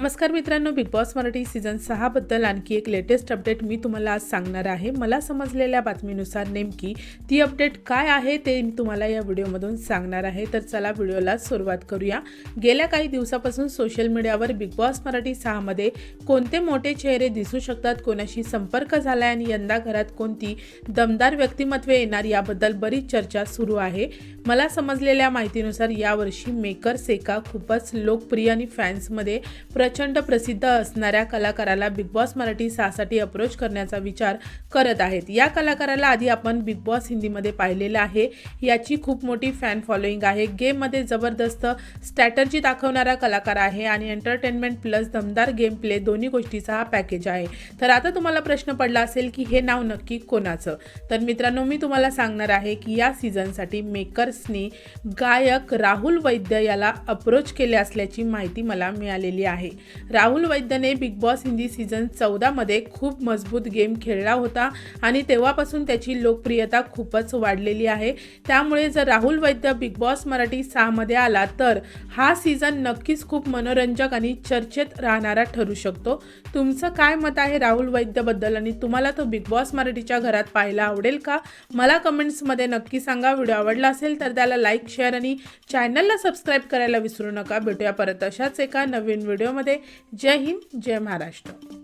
नमस्कार मित्रांनो, big boss Marathi season 6 बद्दल आणखी एक लेटेस्ट अपडेट मी तुम्हाला आज सांगणार आहे। मला समजलेल्या बातमीनुसार नेमकी ती अपडेट काय आहे ते मी तुम्हाला या व्हिडिओमधून सांगणार आहे। तर चला व्हिडिओला सुरुवात करूया। गेल्या काही दिवसापासून सोशल मीडियावर बिग बॉस मराठी 6 मध्ये कोणते मोठे चेहरे दिसू शकतात, कोणाशी संपर्क झाला आणि यंदा घरात कोणती दमदार व्यक्तिमत्वे येणार याबद्दल बरीच चर्चा सुरू आहे। मला समजलेल्या माहितीनुसार यावर्षी मेकर सेका खूपच लोकप्रिय आणि फॅन्समध्ये प्रचंड प्रसिद्ध असणाऱ्या कलाकाराला बिग बॉस मराठी 6 साठी अप्रोच करण्याचा विचार करत आहेत। या कलाकाराला आधी आपण बिग बॉस हिंदीमध्ये पाहिलेलं आहे। याची खूप मोठी फॅन फॉलोइंग आहे। गेममध्ये जबरदस्त स्ट्रॅटर्जी दाखवणारा कलाकार आहे आणि एंटरटेनमेंट प्लस दमदार गेम प्ले दोन्ही गोष्टीचा हा पॅकेज आहे। तर आता तुम्हाला प्रश्न पडला असेल की हे नाव नक्की कोणाचं? तर मित्रांनो, मी तुम्हाला सांगणार आहे की या सीझनसाठी मेकर्सनी गायक राहुल वैद्य याला अप्रोच केले असल्याची माहिती मला मिळालेली आहे। राहुल वैद्यने बिग बॉस हिंदी सीझन 14 मध्ये खूप मजबूत गेम खेळला होता आणि तेव्हापासून त्याची लोकप्रियता खूपच वाढलेली आहे। त्यामुळे जर राहुल वैद्य बिग बॉस मराठी 6 मध्ये आला तर हा सीझन नक्कीच खूप मनोरंजक आणि चर्चेत राहणारा ठरू शकतो। तुमचं काय मत आहे राहुल वैद्यबद्दल आणि तुम्हाला तो बिग बॉस मराठीच्या घरात पाहायला आवडेल का? मला कमेंट्समध्ये नक्की सांगा। व्हिडिओ आवडला असेल तर त्याला लाईक, शेअर आणि चॅनलला सबस्क्राईब करायला विसरू नका। भेटूया परत अशाच एका नवीन व्हिडिओमध्ये। जय हिंद, जय महाराष्ट्र।